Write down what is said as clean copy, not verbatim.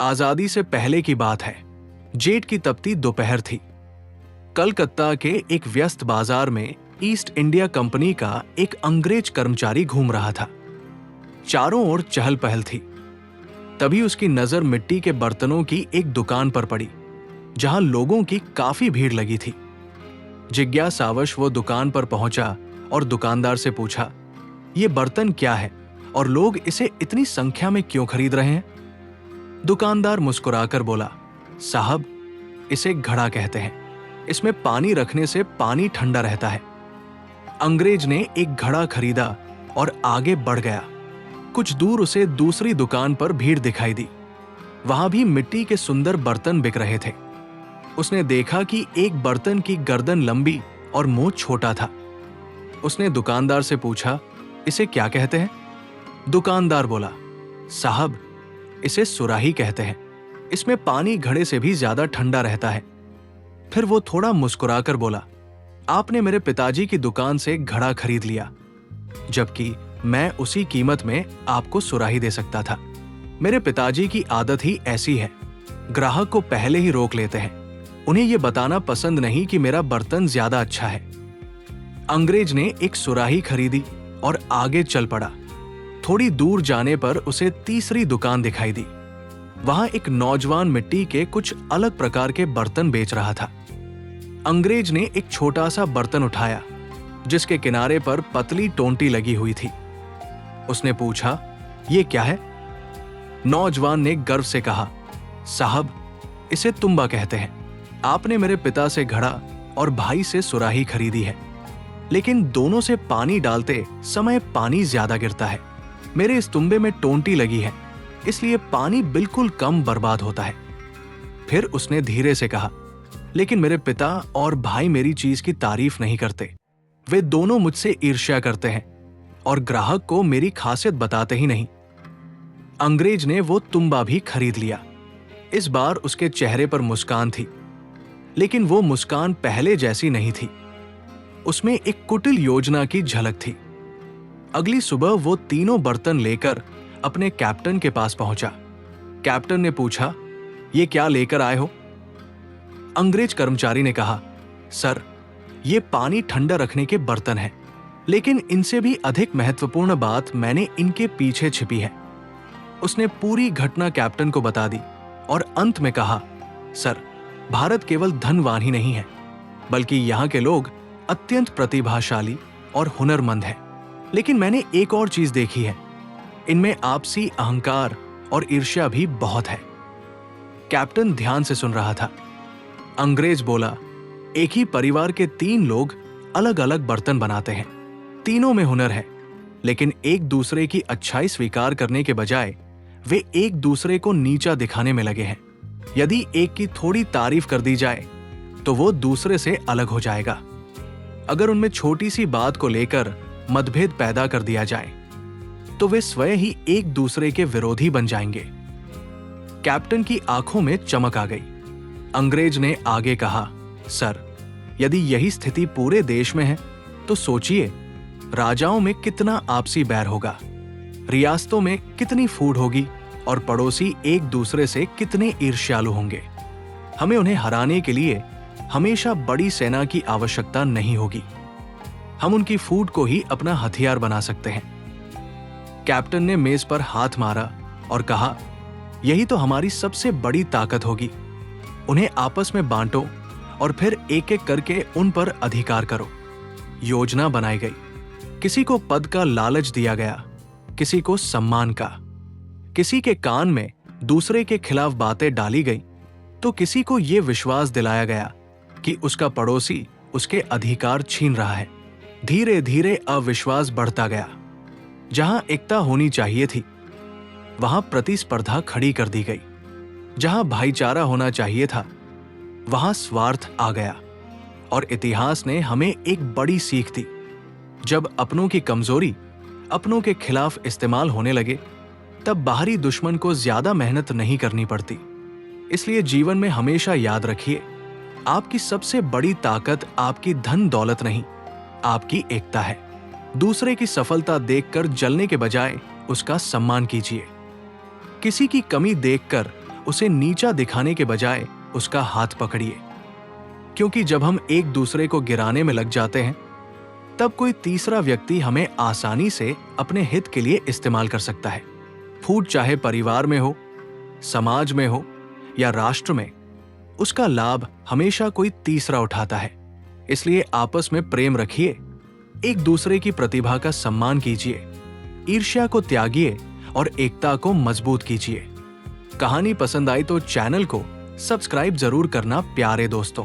आजादी से पहले की बात है। जेठ की तपती दोपहर थी। कलकत्ता के एक व्यस्त बाजार में ईस्ट इंडिया कंपनी का एक अंग्रेज कर्मचारी घूम रहा था। चारों ओर चहल पहल थी। तभी उसकी नजर मिट्टी के बर्तनों की एक दुकान पर पड़ी, जहां लोगों की काफी भीड़ लगी थी। जिज्ञासावश वो दुकान पर पहुंचा और दुकानदार से पूछा, ये बर्तन क्या है और लोग इसे इतनी संख्या में क्यों खरीद रहे हैं? दुकानदार मुस्कुराकर बोला, साहब, इसे घड़ा कहते हैं। इसमें पानी रखने से पानी ठंडा रहता है। अंग्रेज ने एक घड़ा खरीदा और आगे बढ़ गया। कुछ दूर उसे दूसरी दुकान पर भीड़ दिखाई दी। वहां भी मिट्टी के सुंदर बर्तन बिक रहे थे। उसने देखा कि एक बर्तन की गर्दन लंबी और मुंह छोटा था। उसने दुकानदार से पूछा, इसे क्या कहते हैं? दुकानदार बोला, साहब, इसे सुराही कहते हैं। इसमें पानी घड़े से भी ज्यादा ठंडा रहता है। फिर वो थोड़ा मुस्कुराकर बोला, आपने मेरे पिताजी की दुकान से घड़ा खरीद लिया, जबकि मैं उसी कीमत में आपको सुराही दे सकता था। मेरे पिताजी की आदत ही ऐसी है, ग्राहक को पहले ही रोक लेते हैं। उन्हें यह बताना पसंद नहीं कि मेरा बर्तन ज्यादा अच्छा है। अंग्रेज ने एक सुराही खरीदी और आगे चल पड़ा। थोड़ी दूर जाने पर उसे तीसरी दुकान दिखाई दी। वहां एक नौजवान मिट्टी के कुछ अलग प्रकार के बर्तन बेच रहा था। अंग्रेज ने एक छोटा सा बर्तन उठाया, जिसके किनारे पर पतली टोंटी लगी हुई थी। उसने पूछा, ये क्या है? नौजवान ने गर्व से कहा, साहब, इसे तुम्बा कहते हैं। आपने मेरे पिता से घड़ा और भाई से सुराही खरीदी है, लेकिन दोनों से पानी डालते समय पानी ज्यादा गिरता है। मेरे इस तुम्बे में टोंटी लगी है, इसलिए पानी बिल्कुल कम बर्बाद होता है। फिर उसने धीरे से कहा, लेकिन मेरे पिता और भाई मेरी चीज की तारीफ नहीं करते। वे दोनों मुझसे ईर्ष्या करते हैं और ग्राहक को मेरी खासियत बताते ही नहीं। अंग्रेज ने वो तुम्बा भी खरीद लिया। इस बार उसके चेहरे पर मुस्कान थी, लेकिन वो मुस्कान पहले जैसी नहीं थी। उसमें एक कुटिल योजना की झलक थी। अगली सुबह वो तीनों बर्तन लेकर अपने कैप्टन के पास पहुंचा। कैप्टन ने पूछा, ये क्या लेकर आए हो? अंग्रेज कर्मचारी ने कहा, सर, ये पानी ठंडा रखने के बर्तन हैं, लेकिन इनसे भी अधिक महत्वपूर्ण बात मैंने इनके पीछे छिपी है। उसने पूरी घटना कैप्टन को बता दी और अंत में कहा, सर, भारत केवल धनवान ही नहीं है, बल्कि यहाँ के लोग अत्यंत प्रतिभाशाली और हुनरमंद हैं। लेकिन मैंने एक और चीज देखी है, इनमें आपसी अहंकार और ईर्ष्या भी बहुत है। कैप्टन ध्यान से सुन रहा था। अंग्रेज बोला, एक ही परिवार के 3 लोग अलग अलग बर्तन बनाते हैं। तीनों में हुनर है, लेकिन एक दूसरे की अच्छाई स्वीकार करने के बजाय वे एक दूसरे को नीचा दिखाने में लगे हैं। यदि एक की थोड़ी तारीफ कर दी जाए तो वो दूसरे से अलग हो जाएगा। अगर उनमें छोटी सी बात को लेकर मतभेद पैदा कर दिया जाए तो वे स्वयं ही एक दूसरे के विरोधी बन जाएंगे। कैप्टन की आंखों में चमक आ गई। अंग्रेज ने आगे कहा, सर, यदि यही स्थिति पूरे देश में है तो सोचिए, राजाओं में कितना आपसी बैर होगा, रियासतों में कितनी फूट होगी और पड़ोसी एक दूसरे से कितने ईर्ष्यालु होंगे। हमें उन्हें हराने के लिए हमेशा बड़ी सेना की आवश्यकता नहीं होगी। हम उनकी फूट को ही अपना हथियार बना सकते हैं। कैप्टन ने मेज पर हाथ मारा और कहा, यही तो हमारी सबसे बड़ी ताकत होगी। उन्हें आपस में बांटो और फिर एक एक करके उन पर अधिकार करो। योजना बनाई गई। किसी को पद का लालच दिया गया, किसी को सम्मान का। किसी के कान में दूसरे के खिलाफ बातें डाली गई तो किसी को यह विश्वास दिलाया गया कि उसका पड़ोसी उसके अधिकार छीन रहा है। धीरे धीरे अविश्वास बढ़ता गया। जहां एकता होनी चाहिए थी, वहां प्रतिस्पर्धा खड़ी कर दी गई। जहां भाईचारा होना चाहिए था, वहां स्वार्थ आ गया। और इतिहास ने हमें एक बड़ी सीख दी। जब अपनों की कमजोरी अपनों के खिलाफ इस्तेमाल होने लगे, तब बाहरी दुश्मन को ज्यादा मेहनत नहीं करनी पड़ती। इसलिए जीवन में हमेशा याद रखिए, आपकी सबसे बड़ी ताकत आपकी धन दौलत नहीं, आपकी एकता है। दूसरे की सफलता देखकर जलने के बजाय उसका सम्मान कीजिए। किसी की कमी देखकर उसे नीचा दिखाने के बजाय उसका हाथ पकड़िए, क्योंकि जब हम एक दूसरे को गिराने में लग जाते हैं तब कोई तीसरा व्यक्ति हमें आसानी से अपने हित के लिए इस्तेमाल कर सकता है। फूट चाहे परिवार में हो, समाज में हो या राष्ट्र में, उसका लाभ हमेशा कोई तीसरा उठाता है। इसलिए आपस में प्रेम रखिए, एक दूसरे की प्रतिभा का सम्मान कीजिए, ईर्ष्या को त्यागिए और एकता को मजबूत कीजिए। कहानी पसंद आई तो चैनल को सब्सक्राइब जरूर करना प्यारे दोस्तों।